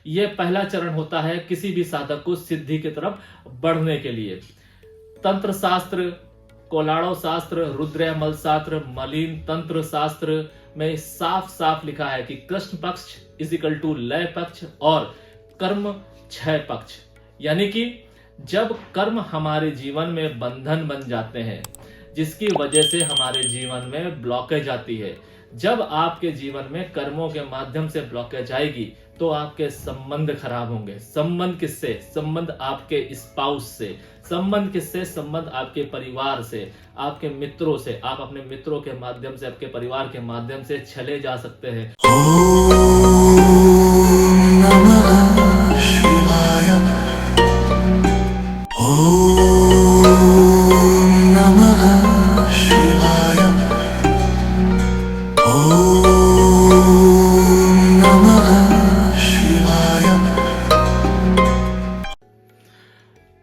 यह पहला चरण होता है किसी भी साधक को सिद्धि की तरफ बढ़ने के लिए। तंत्र शास्त्र, कोलाड़ो शास्त्र, रुद्रमल शास्त्र, मलिन तंत्र शास्त्र में साफ साफ लिखा है कि कृष्ण पक्ष इज इक्वल टू लय पक्ष और कर्म क्षय पक्ष। यानी कि जब कर्म हमारे जीवन में बंधन बन जाते हैं, जिसकी वजह से हमारे जीवन में ब्लॉकेज आती है, जब आपके जीवन में कर्मों के माध्यम से ब्लॉकेज आएगी तो आपके संबंध खराब होंगे। संबंध किससे? संबंध आपके स्पाउस से। संबंध किससे? संबंध आपके परिवार से, आपके मित्रों से। आप अपने मित्रों के माध्यम से, आपके परिवार के माध्यम से चले जा सकते हैं।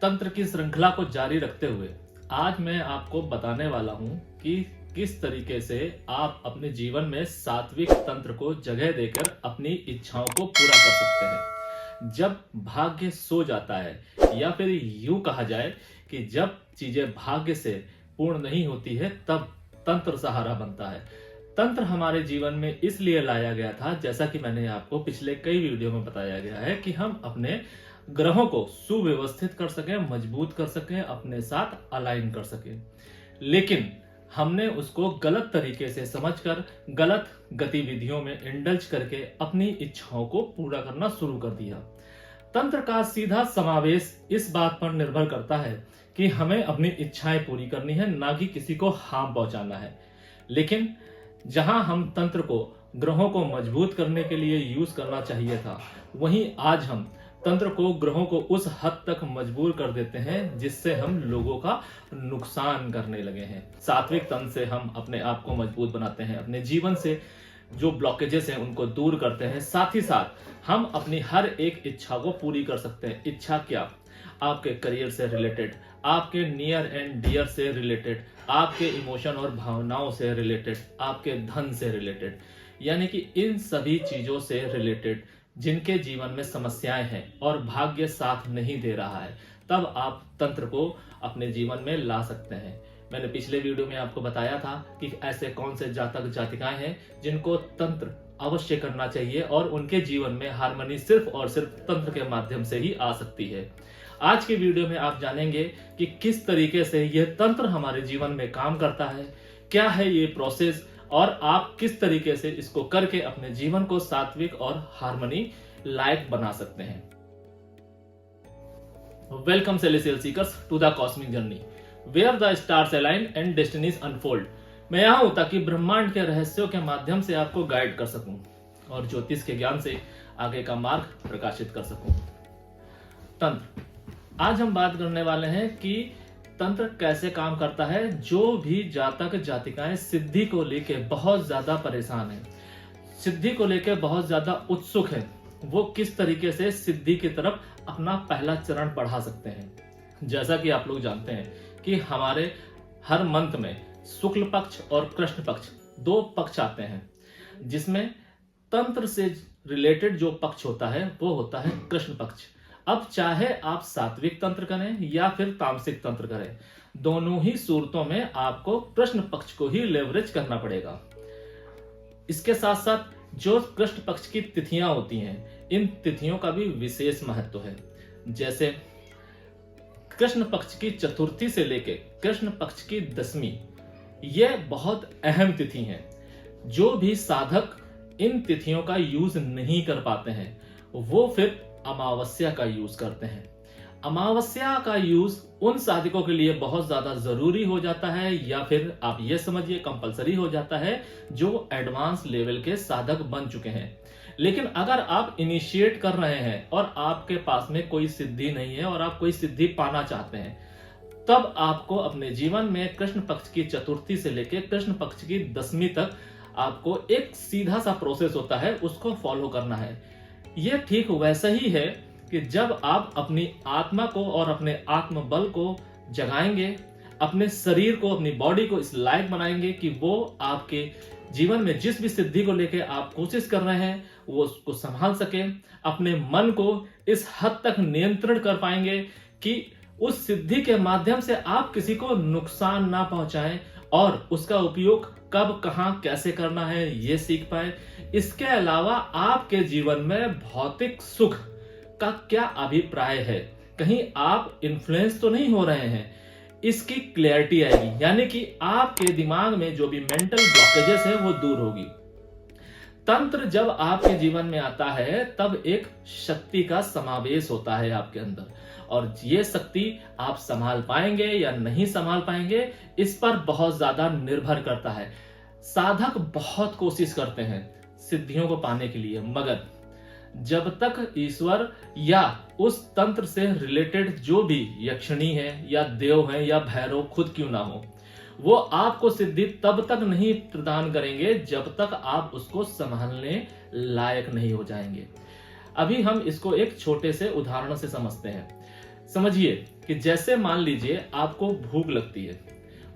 तंत्र की श्रृंखला को जारी रखते हुए आज मैं आपको बताने वाला हूं कि किस तरीके से आप अपने जीवन में सात्विक तंत्र को जगह देकर अपनी इच्छाओं को पूरा कर सकते हैं। जब भाग्य सो जाता है, या फिर यूं कहा जाए कि जब चीजें भाग्य से पूर्ण नहीं होती है, तब तंत्र सहारा बनता है। तंत्र हमारे जीवन में इसलिए लाया गया था, जैसा कि मैंने आपको पिछले कई वीडियो में बताया गया है, कि हम अपने ग्रहों को सुव्यवस्थित कर सकें, मजबूत कर सकें, अपने साथ अलाइन कर सकें। लेकिन हमने उसको गलत तरीके से समझकर गलत गतिविधियों में इंडल्ज करके अपनी इच्छाओं को पूरा करना शुरू कर दिया। तंत्र का सीधा समावेश इस बात पर निर्भर करता है कि हमें अपनी इच्छाएं पूरी करनी है, ना कि किसी को हार्म पहुंचाना है। लेकिन जहां हम तंत्र को ग्रहों को मजबूत करने के लिए यूज करना चाहिए था, वहीं आज हम तंत्र को ग्रहों को उस हद तक मजबूर कर देते हैं जिससे हम लोगों का नुकसान करने लगे हैं। सात्विक तंत्र से हम अपने आप को मजबूत बनाते हैं, अपने जीवन से जो ब्लॉकेजेस हैं उनको दूर करते हैं, साथ ही साथ हम अपनी हर एक इच्छा को पूरी कर सकते हैं। इच्छा क्या? आपके करियर से रिलेटेड, आपके नियर एंड डियर से रिलेटेड, आपके इमोशन और भावनाओं से रिलेटेड, आपके धन से रिलेटेड, यानी कि इन सभी चीजों से रिलेटेड जिनके जीवन में समस्याएं हैं और भाग्य साथ नहीं दे रहा है, तब आप तंत्र को अपने जीवन में ला सकते हैं। मैंने पिछले वीडियो में आपको बताया था कि ऐसे कौन से जातक जातिकाएं हैं जिनको तंत्र अवश्य करना चाहिए और उनके जीवन में हार्मनी सिर्फ और सिर्फ तंत्र के माध्यम से ही आ सकती है। आज के वीडियो में आप जानेंगे कि किस तरीके से यह तंत्र हमारे जीवन में काम करता है, क्या है ये प्रोसेस, और आप किस तरीके से इसको करके अपने जीवन को सात्विक और हार्मनी लायक बना सकते हैं। Welcome celestial seekers to the cosmic journey where the stars align and destinies unfold. मैं यहां हूं ताकि ब्रह्मांड के रहस्यों के माध्यम से आपको गाइड कर सकूं और ज्योतिष के ज्ञान से आगे का मार्ग प्रकाशित कर सकूं। तंत्र, आज हम बात करने वाले हैं कि तंत्र कैसे काम करता है। जो भी जातक जातिकाएं सिद्धि को लेके बहुत ज्यादा परेशान हैं, सिद्धि को लेके बहुत ज्यादा उत्सुक हैं, वो किस तरीके से सिद्धि की तरफ अपना पहला चरण बढ़ा सकते हैं। जैसा कि आप लोग जानते हैं कि हमारे हर मंत्र में शुक्ल पक्ष और कृष्ण पक्ष दो पक्ष आते हैं, जिसमें तंत्र से रिलेटेड जो पक्ष होता है वो होता है कृष्ण पक्ष। अब चाहे आप सात्विक तंत्र करें या फिर तामसिक तंत्र करें, दोनों ही सूरतों में आपको कृष्ण पक्ष को ही लेवरेज करना पड़ेगा। इसके साथ साथ जो कृष्ण पक्ष की तिथियां होती हैं, इन तिथियों का भी विशेष महत्व है। जैसे कृष्ण पक्ष की चतुर्थी से लेके कृष्ण पक्ष की दशमी, ये बहुत अहम तिथि हैं। जो भी साधक इन तिथियों का यूज नहीं कर पाते हैं, वो फिर अमावस्या का यूज करते हैं। अमावस्या का यूज उन साधकों के लिए बहुत ज्यादा जरूरी हो जाता है, या फिर आप ये समझिए कंपलसरी हो जाता है, जो एडवांस लेवल के साधक बन चुके हैं। लेकिन अगर आप इनिशिएट कर रहे हैं और आपके पास में कोई सिद्धि नहीं है और आप कोई सिद्धि पाना चाहते हैं, तब आपको अपने जीवन में कृष्ण पक्ष की चतुर्थी से लेकर कृष्ण पक्ष की दशमी तक आपको एक सीधा सा प्रोसेस होता है, उसको फॉलो करना है। यह ठीक वैसा ही है कि जब आप अपनी आत्मा को और अपने आत्मबल को जगाएंगे, अपने शरीर को, अपनी बॉडी को इस लायक बनाएंगे कि वो आपके जीवन में जिस भी सिद्धि को लेकर आप कोशिश कर रहे हैं वो उसको संभाल सके, अपने मन को इस हद तक नियंत्रण कर पाएंगे कि उस सिद्धि के माध्यम से आप किसी को नुकसान ना पहुंचाएं और उसका उपयोग कब कहां कैसे करना है ये सीख पाए। इसके अलावा आपके जीवन में भौतिक सुख का क्या अभिप्राय है, कहीं आप इन्फ्लुएंस तो नहीं हो रहे हैं, इसकी क्लैरिटी आएगी। यानी कि आपके दिमाग में जो भी मेंटल ब्लॉकेजेस है वो दूर होगी। तंत्र जब आपके जीवन में आता है तब एक शक्ति का समावेश होता है आपके अंदर, और ये शक्ति आप संभाल पाएंगे या नहीं संभाल पाएंगे इस पर बहुत ज्यादा निर्भर करता है। साधक बहुत कोशिश करते हैं सिद्धियों को पाने के लिए, मगर जब तक ईश्वर या उस तंत्र से रिलेटेड जो भी यक्षिणी है या देव है या भैरव खुद क्यों ना हो, वो आपको सिद्धि तब तक नहीं प्रदान करेंगे जब तक आप उसको संभालने लायक नहीं हो जाएंगे। अभी हम इसको एक छोटे से उदाहरण से समझते हैं। समझिए कि जैसे मान लीजिए आपको भूख लगती है,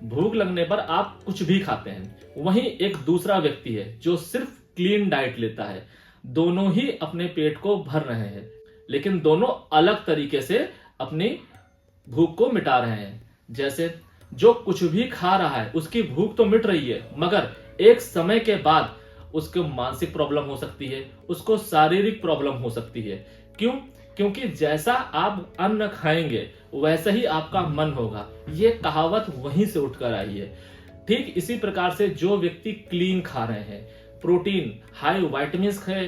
भूख लगने पर आप कुछ भी खाते हैं, वहीं एक दूसरा व्यक्ति है जो सिर्फ क्लीन डाइट लेता है। दोनों ही अपने पेट को भर रहे हैं, लेकिन दोनों अलग तरीके से अपनी भूख को मिटा रहे हैं। जैसे जो कुछ भी खा रहा है उसकी भूख तो मिट रही है, मगर एक समय के बाद उसको मानसिक प्रॉब्लम हो सकती है, उसको शारीरिक प्रॉब्लम हो सकती है। क्यों? क्योंकि जैसा आप अन्न खाएंगे वैसा ही आपका मन होगा। ये कहावत वहीं से उठकर आई है। ठीक इसी प्रकार से जो व्यक्ति क्लीन खा रहे हैं, प्रोटीन हाई विटामिन्स के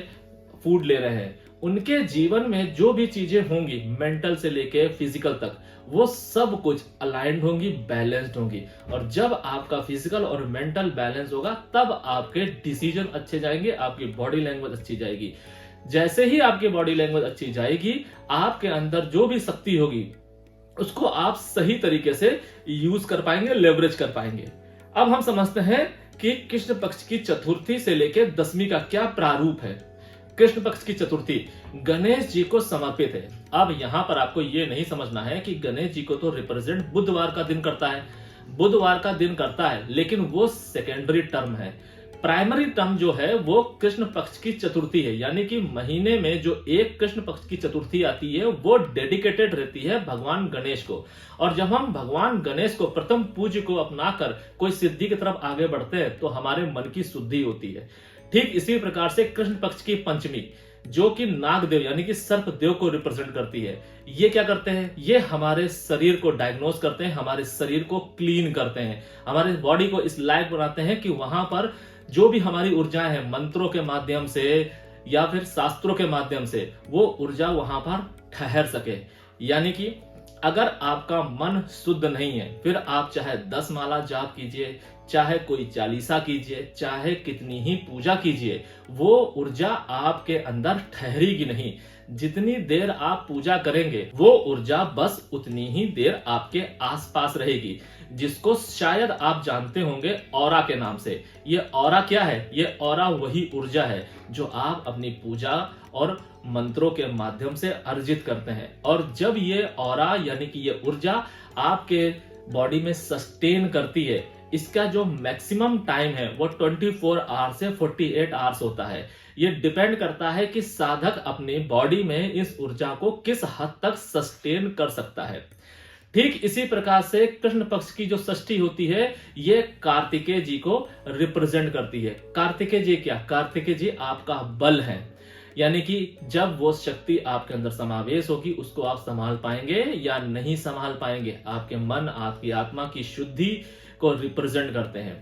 फूड ले रहे हैं, उनके जीवन में जो भी चीजें होंगी मेंटल से लेके फिजिकल तक, वो सब कुछ अलाइंड होंगी, बैलेंस्ड होंगी। और जब आपका फिजिकल और मेंटल बैलेंस होगा तब आपके डिसीजन अच्छे जाएंगे, आपकी बॉडी लैंग्वेज अच्छी जाएगी। जैसे ही आपकी बॉडी लैंग्वेज अच्छी जाएगी, आपके अंदर जो भी शक्ति होगी उसको आप सही तरीके से यूज कर पाएंगे, लेवरेज कर पाएंगे। अब हम समझते हैं कि कृष्ण पक्ष की चतुर्थी से लेकर दसवीं का क्या प्रारूप है। कृष्ण पक्ष की चतुर्थी गणेश जी को समर्पित है। अब यहां पर आपको यह नहीं समझना है कि गणेश जी को तो रिप्रेजेंट बुधवार का दिन करता है, बुधवार का दिन करता है, लेकिन वो सेकेंडरी टर्म है। प्राइमरी टर्म जो है वो कृष्ण पक्ष की चतुर्थी है। यानी कि महीने में जो एक कृष्ण पक्ष की चतुर्थी आती है वो डेडिकेटेड रहती है भगवान गणेश को। और जब हम भगवान गणेश को प्रथम पूज्य को अपनाकर कोई सिद्धि की तरफ आगे बढ़ते हैं तो हमारे मन की शुद्धि होती है। ठीक इसी प्रकार से कृष्ण पक्ष की पंचमी जो कि नागदेव यानी कि सर्प देव को रिप्रेजेंट करती है, ये क्या करते हैं? ये हमारे शरीर को डायग्नोस करते हैं, हमारे शरीर को क्लीन करते हैं, हमारे बॉडी को इस लायक बनाते हैं कि वहां पर जो भी हमारी ऊर्जा है मंत्रों के माध्यम से या फिर शास्त्रों के माध्यम से वो ऊर्जा वहां पर ठहर सके। यानी कि अगर आपका मन शुद्ध नहीं है, फिर आप चाहे 10 माला जाप कीजिए, चाहे कोई चालीसा कीजिए, चाहे कितनी ही पूजा कीजिए, वो ऊर्जा आपके अंदर ठहरेगी नहीं। जितनी देर आप पूजा करेंगे वो ऊर्जा बस उतनी ही देर आपके आसपास रहेगी, जिसको शायद आप जानते होंगे ऑरा के नाम से। ये ऑरा क्या है? ये ऑरा वही ऊर्जा है जो आप अपनी पूजा और मंत्रों के माध्यम से अर्जित करते हैं। और जब ये ऑरा यानी कि ये ऊर्जा आपके बॉडी में सस्टेन करती है, इसका जो मैक्सिमम टाइम है वो 24 आवर्स से 48 आवर्स होता है। ये डिपेंड करता है कि साधक अपनी बॉडी में इस ऊर्जा को किस हद तक सस्टेन कर सकता है। ठीक इसी प्रकार से कृष्ण पक्ष की जो षष्ठी होती है ये कार्तिकेय जी को रिप्रेजेंट करती है। कार्तिकेय जी क्या? कार्तिकेय जी आपका बल है। यानी कि जब वो शक्ति आपके अंदर समावेश होगी उसको आप संभाल पाएंगे या नहीं संभाल पाएंगे। आपके मन, आपकी आत्मा की शुद्धि को रिप्रेजेंट करते हैं।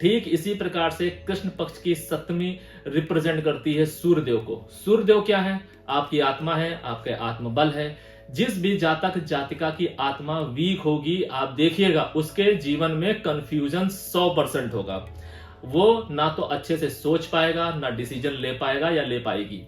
ठीक इसी प्रकार से कृष्ण पक्ष की सप्तमी रिप्रेजेंट करती है सूर्यदेव को। सूर्यदेव क्या है? आपकी आत्मा है, आपके आत्मबल है। जिस भी जातक जातिका की आत्मा वीक होगी, आप देखिएगा उसके जीवन में कंफ्यूजन 100% होगा। वो ना तो अच्छे से सोच पाएगा, ना डिसीजन ले पाएगा या ले पाएगी।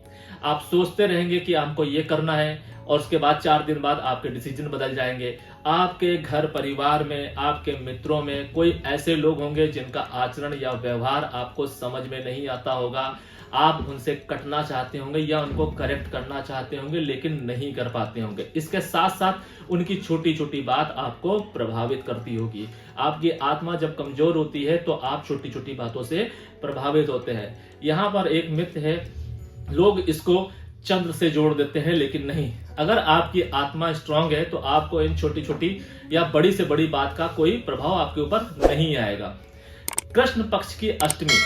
आप सोचते रहेंगे कि हमको ये करना है और उसके बाद 4 दिन बाद आपके डिसीजन बदल जाएंगे। आपके घर परिवार में, आपके मित्रों में कोई ऐसे लोग होंगे जिनका आचरण या व्यवहार आपको समझ में नहीं आता होगा। आप उनसे कटना चाहते होंगे या उनको करेक्ट करना चाहते होंगे, लेकिन नहीं कर पाते होंगे। इसके साथ साथ उनकी छोटी छोटी बात आपको प्रभावित करती होगी। आपकी आत्मा जब कमजोर होती है तो आप छोटी छोटी बातों से प्रभावित होते हैं। यहाँ पर एक मिथ है लोग इसको चंद्र से जोड़ देते हैं, लेकिन नहीं। अगर आपकी आत्मा स्ट्रांग है तो आपको इन छोटी छोटी या बड़ी से बड़ी बात का कोई प्रभाव आपके ऊपर नहीं आएगा। कृष्ण पक्ष की अष्टमी।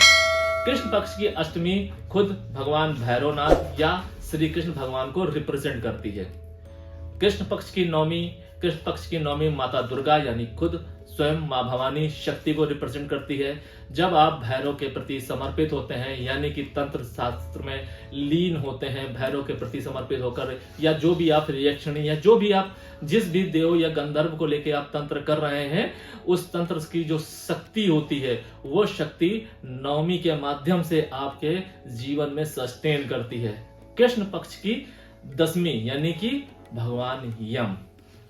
कृष्ण पक्ष की अष्टमी खुद भगवान भैरवनाथ या श्री कृष्ण भगवान को रिप्रेजेंट करती है। कृष्ण पक्ष की नौमी माता दुर्गा यानी खुद स्वयं मां भवानी शक्ति को रिप्रेजेंट करती है। जब आप भैरव के प्रति समर्पित होते हैं, यानी कि तंत्र शास्त्र में लीन होते हैं, भैरव के प्रति समर्पित होकर, या जो भी आप रिएक्शन या जो भी आप जिस भी देव या गंधर्व को लेके आप तंत्र कर रहे हैं, उस तंत्र की जो शक्ति होती है वो शक्ति नवमी के माध्यम से आपके जीवन में सस्टेन करती है। कृष्ण पक्ष की दसवीं यानी कि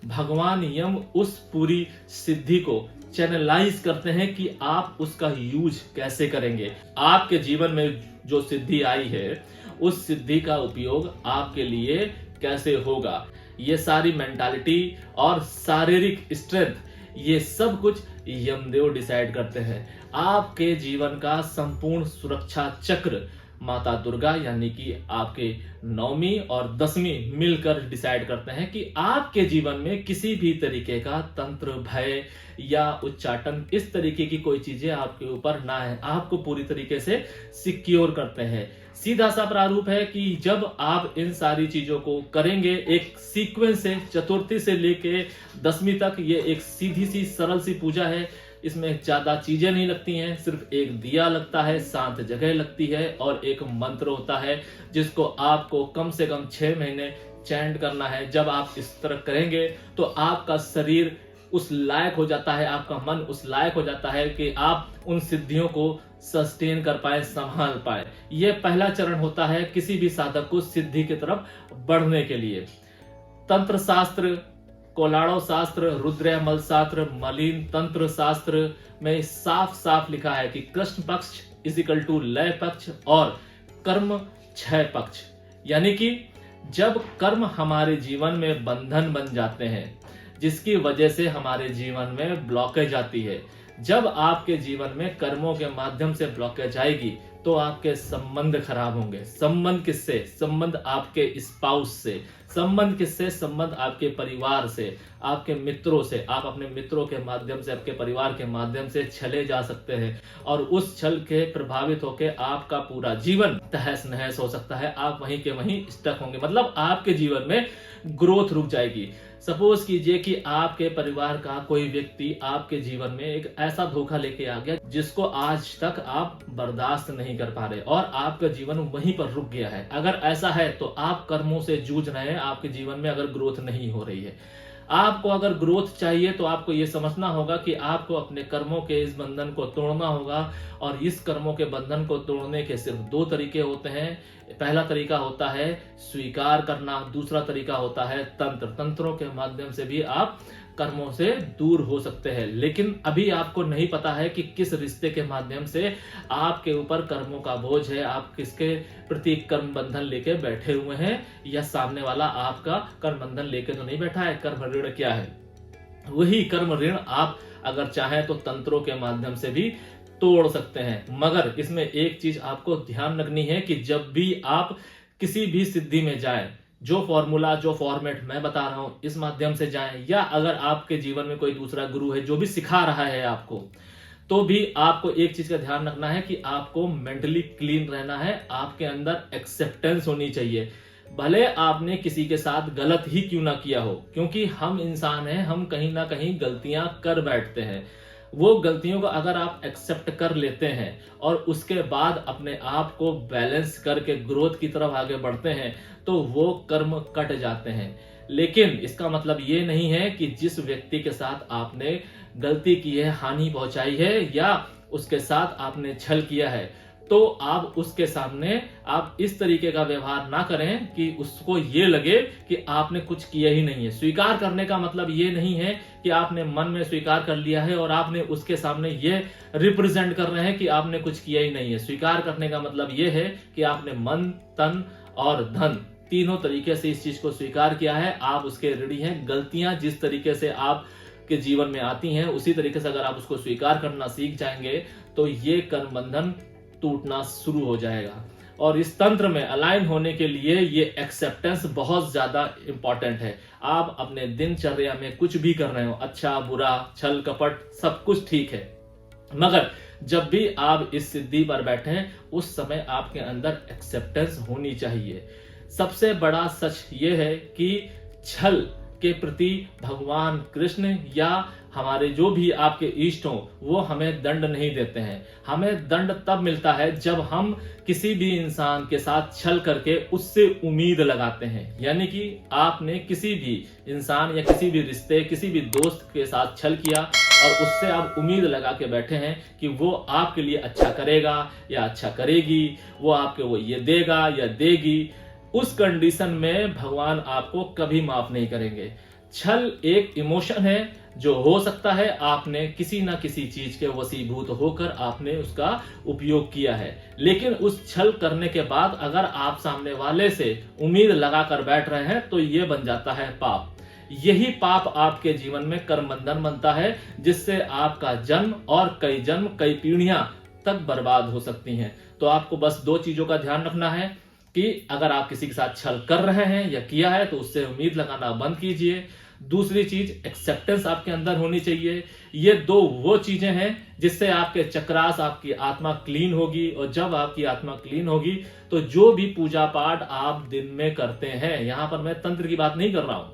भगवान यम उस पूरी सिद्धि को चैनलाइज करते हैं कि आप उसका यूज कैसे करेंगे। आपके जीवन में जो सिद्धि आई है उस सिद्धि का उपयोग आपके लिए कैसे होगा, ये सारी मेंटालिटी और शारीरिक स्ट्रेंथ ये सब कुछ यमदेव डिसाइड करते हैं। आपके जीवन का संपूर्ण सुरक्षा चक्र माता दुर्गा यानी कि आपके नौवीं और दसवीं मिलकर डिसाइड करते हैं कि आपके जीवन में किसी भी तरीके का तंत्र, भय या उच्चाटन इस तरीके की कोई चीजें आपके ऊपर ना है, आपको पूरी तरीके से सिक्योर करते हैं। सीधा सा प्रारूप है कि जब आप इन सारी चीजों को करेंगे एक सीक्वेंस से, चतुर्थी से लेके दसवीं तक, ये एक सीधी सी सरल सी पूजा है। इसमें ज्यादा चीजें नहीं लगती हैं, सिर्फ एक दिया लगता है, शांत जगह लगती है और एक मंत्र होता है जिसको आपको कम से कम 6 महीने चैंट करना है। जब आप इस तरह करेंगे तो आपका शरीर उस लायक हो जाता है, आपका मन उस लायक हो जाता है कि आप उन सिद्धियों को सस्टेन कर पाए, संभाल पाए। यह पहला चरण होता है किसी भी साधक को सिद्धि की तरफ बढ़ने के लिए। तंत्र शास्त्र, कोलाड़ो शास्त्र, रुद्रमल शास्त्र, मलिन तंत्र शास्त्र में साफ साफ लिखा है कि कृष्ण पक्ष = लय पक्ष और कर्म क्षय पक्ष। यानी कि जब कर्म हमारे जीवन में बंधन बन जाते हैं, जिसकी वजह से हमारे जीवन में ब्लॉकेज आती है, जब आपके जीवन में कर्मों के माध्यम से ब्लॉकेज आएगी तो आपके संबंध खराब होंगे। संबंध किससे? संबंध आपके स्पाउस से। संबंध किससे? संबंध आपके परिवार से, आपके मित्रों से। आप अपने मित्रों के माध्यम से, आपके परिवार के माध्यम से छले जा सकते हैं और उस छल के प्रभावित होकर आपका पूरा जीवन तहस नहस हो सकता है। आप वहीं के वहीं स्टक होंगे, मतलब आपके जीवन में ग्रोथ रुक जाएगी। सपोज कीजिए कि आपके परिवार का कोई व्यक्ति आपके जीवन में एक ऐसा धोखा लेके आ गया जिसको आज तक आप बर्दाश्त नहीं कर पा रहे और आपका जीवन वहीं पर रुक गया है। अगर ऐसा है तो आप कर्मों से जूझ रहे हैं, आपके जीवन में अगर ग्रोथ नहीं हो रही है। आपको अगर ग्रोथ चाहिए तो आपको यह समझना होगा कि आपको अपने कर्मों के इस बंधन को तोड़ना होगा और इस कर्मों के बंधन को तोड़ने के सिर्फ 2 तरीके होते हैं। पहला तरीका होता है स्वीकार करना, दूसरा तरीका होता है तंत्र। तंत्रों के माध्यम से भी आप कर्मों से दूर हो सकते हैं, लेकिन अभी आपको नहीं पता है कि किस रिश्ते के माध्यम से आपके ऊपर कर्मों का बोझ है, आप किसके प्रति कर्म बंधन लेके बैठे हुए हैं या सामने वाला आपका कर्म बंधन लेके तो नहीं बैठा है। कर्म ऋण क्या है? वही कर्म ऋण आप अगर चाहें तो तंत्रों के माध्यम से भी तोड़ सकते हैं। मगर इसमें एक चीज आपको ध्यान रखनी है कि जब भी आप किसी भी सिद्धि में जाएं, जो फॉर्मूला, जो फॉर्मेट मैं बता रहा हूं इस माध्यम से जाएं, या अगर आपके जीवन में कोई दूसरा गुरु है जो भी सिखा रहा है आपको, तो भी आपको एक चीज का ध्यान रखना है कि आपको मेंटली क्लीन रहना है। आपके अंदर एक्सेप्टेंस होनी चाहिए, भले आपने किसी के साथ गलत ही क्यों ना किया हो, क्योंकि हम इंसान हैं, हम कहीं ना कहीं गलतियां कर बैठते हैं। वो गलतियों को अगर आप एक्सेप्ट कर लेते हैं और उसके बाद अपने आप को बैलेंस करके ग्रोथ की तरफ आगे बढ़ते हैं तो वो कर्म कट जाते हैं। लेकिन इसका मतलब ये नहीं है कि जिस व्यक्ति के साथ आपने गलती की है, हानि पहुंचाई है या उसके साथ आपने छल किया है, तो आप उसके सामने आप इस तरीके का व्यवहार ना करें कि उसको ये लगे कि आपने कुछ किया ही नहीं है। स्वीकार करने का मतलब ये नहीं है कि आपने मन में स्वीकार कर लिया है और आपने उसके सामने ये रिप्रेजेंट कर रहे हैं कि आपने कुछ किया ही नहीं है। स्वीकार करने का मतलब ये है कि आपने मन, तन और धन तीनों तरीके से इस चीज को स्वीकार किया है। आप उसके ऋणी हैं। गलतियां जिस तरीके से आप के जीवन में आती हैं उसी तरीके से अगर आप उसको स्वीकार करना सीख जाएंगे तो ये कर्म बंधन टूटना शुरू हो जाएगा और इस तंत्र में अलाइन होने के लिए ये एक्सेप्टेंस बहुत ज्यादा इंपॉर्टेंट है। आप अपने दिनचर्या में कुछ भी कर रहे हो, अच्छा बुरा छल कपट सब कुछ ठीक है, मगर जब भी आप इस सिद्धि पर बैठे हैं उस समय आपके अंदर एक्सेप्टेंस होनी चाहिए। सबसे बड़ा सच ये है कि छल के प्रति भगवान कृष्ण या हमारे जो भी आपके इष्ट हो वो हमें दंड नहीं देते हैं। हमें दंड तब मिलता है जब हम किसी भी इंसान के साथ छल करके उससे उम्मीद लगाते हैं। यानी कि आपने किसी भी इंसान या किसी भी रिश्ते, किसी भी दोस्त के साथ छल किया और उससे आप उम्मीद लगा के बैठे हैं कि वो आपके लिए अच्छा करेगा या अच्छा करेगी, वो आपके वो ये देगा या देगी। उस कंडीशन में भगवान आपको कभी माफ नहीं करेंगे। छल एक इमोशन है जो हो सकता है आपने किसी ना किसी चीज के वशीभूत होकर आपने उसका उपयोग किया है, लेकिन उस छल करने के बाद अगर आप सामने वाले से उम्मीद लगाकर बैठ रहे हैं तो ये बन जाता है पाप। यही पाप आपके जीवन में कर्म बंधन बनता है, जिससे आपका जन्म और कई जन्म कई पीढ़ियां तक बर्बाद हो सकती हैं। तो आपको बस दो चीजों का ध्यान रखना है कि अगर आप किसी के साथ छल कर रहे हैं या किया है तो उससे उम्मीद लगाना बंद कीजिए। दूसरी चीज, एक्सेप्टेंस आपके अंदर होनी चाहिए। ये दो वो चीजें हैं जिससे आपके चक्रास, आपकी आत्मा क्लीन होगी, और जब आपकी आत्मा क्लीन होगी तो जो भी पूजा पाठ आप दिन में करते हैं, यहां पर मैं तंत्र की बात नहीं कर रहा हूं,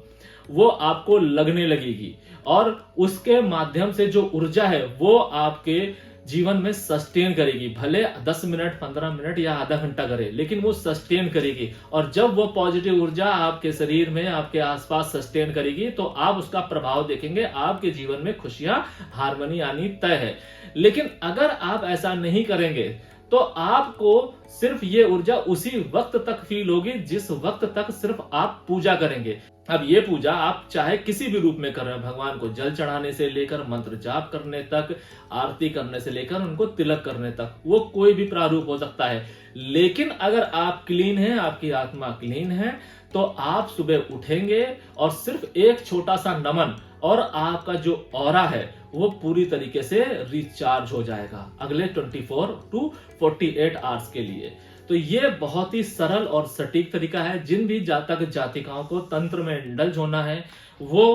वो आपको लगने लगेगी और उसके माध्यम से जो ऊर्जा है वो आपके जीवन में सस्टेन करेगी। भले 10 मिनट 15 मिनट या आधा घंटा करे, लेकिन वो सस्टेन करेगी। और जब वो पॉजिटिव ऊर्जा आपके शरीर में, आपके आसपास सस्टेन करेगी तो आप उसका प्रभाव देखेंगे, आपके जीवन में खुशियां, हार्मनी आनी तय है। लेकिन अगर आप ऐसा नहीं करेंगे तो आपको सिर्फ ये ऊर्जा उसी वक्त तक फील होगी जिस वक्त तक सिर्फ आप पूजा करेंगे। अब ये पूजा आप चाहे किसी भी रूप में कर रहे हैं, भगवान को जल चढ़ाने से लेकर मंत्र जाप करने तक, आरती करने से लेकर उनको तिलक करने तक, वो कोई भी प्रारूप हो सकता है। लेकिन अगर आप क्लीन हैं, आपकी आत्मा क्लीन है, तो आप सुबह उठेंगे और सिर्फ एक छोटा सा नमन और आपका जो ऑरा है वो पूरी तरीके से रिचार्ज हो जाएगा अगले 24 टू 48 आवर्स के लिए। तो ये बहुत ही सरल और सटीक तरीका है। जिन भी जातक जातिकाओं को तंत्र में इंडल्ज होना है वो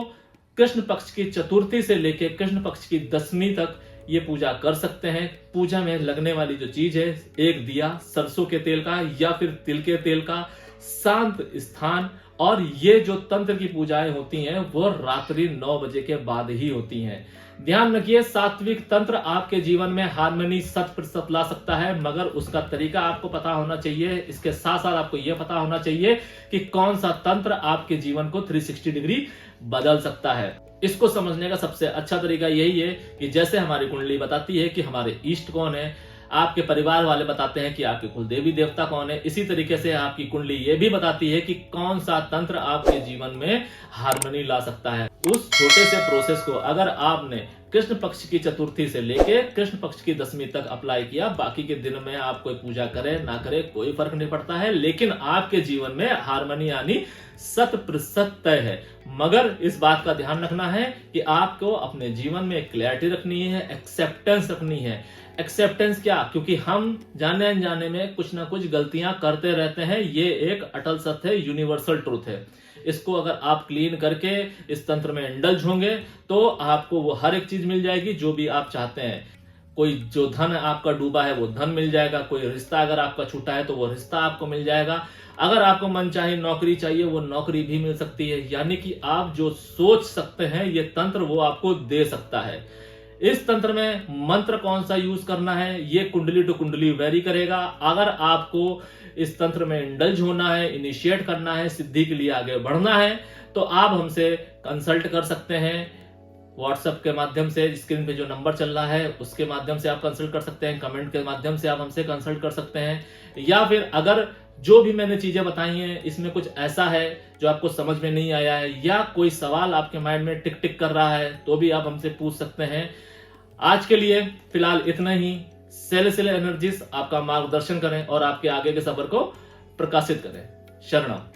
कृष्ण पक्ष की चतुर्थी से लेकर कृष्ण पक्ष की 10वीं तक ये पूजा कर सकते हैं। पूजा में लगने वाली जो चीज है, एक दिया सरसों के तेल का या फिर तिल के तेल का, शांत स्थान, और ये जो तंत्र की पूजाएं होती हैं वो रात्रि 9 बजे के बाद ही होती हैं। ध्यान रखिए, सात्विक तंत्र आपके जीवन में हार्मनी 100% ला सकता है, मगर उसका तरीका आपको पता होना चाहिए। इसके साथ साथ आपको यह पता होना चाहिए कि कौन सा तंत्र आपके जीवन को 360 डिग्री बदल सकता है। इसको समझने का सबसे अच्छा तरीका यही है कि जैसे हमारी कुंडली बताती है कि हमारे इष्ट कौन है, आपके परिवार वाले बताते हैं कि आपके कुल देवी देवता कौन है, इसी तरीके से आपकी कुंडली ये भी बताती है कि कौन सा तंत्र आपके जीवन में हार्मनी ला सकता है। उस छोटे से प्रोसेस को अगर आपने कृष्ण पक्ष की चतुर्थी से लेके कृष्ण पक्ष की 10वीं तक अप्लाई किया, बाकी के दिन में आप कोई पूजा करे ना करे कोई फर्क नहीं पड़ता है, लेकिन आपके जीवन में हार्मनी आनी 100% तय है। मगर इस बात का ध्यान रखना है कि आपको अपने जीवन में क्लैरिटी रखनी है, एक्सेप्टेंस रखनी है। एक्सेप्टेंस क्या, क्योंकि हम जाने अनजाने में कुछ ना कुछ गलतियां करते रहते हैं, ये एक अटल सत्य है, यूनिवर्सल ट्रूथ है। इसको अगर आप क्लीन करके इस तंत्र में इंडल्ज होंगे तो आपको वो हर एक चीज मिल जाएगी जो भी आप चाहते हैं। कोई जो धन आपका डूबा है वो धन मिल जाएगा, कोई रिश्ता अगर आपका छूटा है तो वो रिश्ता आपको मिल जाएगा, अगर आपको मन चाहे नौकरी चाहिए वो नौकरी भी मिल सकती है। यानी कि आप जो सोच सकते हैं ये तंत्र वो आपको दे सकता है। इस तंत्र में मंत्र कौन सा यूज करना है ये कुंडली टू कुंडली वेरी करेगा। अगर आपको इस तंत्र में इंडल्ज होना है, इनिशिएट करना है, सिद्धि के लिए आगे बढ़ना है, तो आप हमसे कंसल्ट कर सकते हैं। व्हाट्सएप के माध्यम से स्क्रीन पे जो नंबर चल रहा है उसके माध्यम से आप कंसल्ट कर सकते हैं, कमेंट के माध्यम से आप हमसे कंसल्ट कर सकते हैं, या फिर अगर जो भी मैंने चीजें बताई हैं इसमें कुछ ऐसा है जो आपको समझ में नहीं आया है या कोई सवाल आपके माइंड में टिक टिक कर रहा है तो भी आप हमसे पूछ सकते हैं। आज के लिए फिलहाल इतना ही। सेलेस्टियल एनर्जीज आपका मार्गदर्शन करें और आपके आगे के सफर को प्रकाशित करें। शरणम।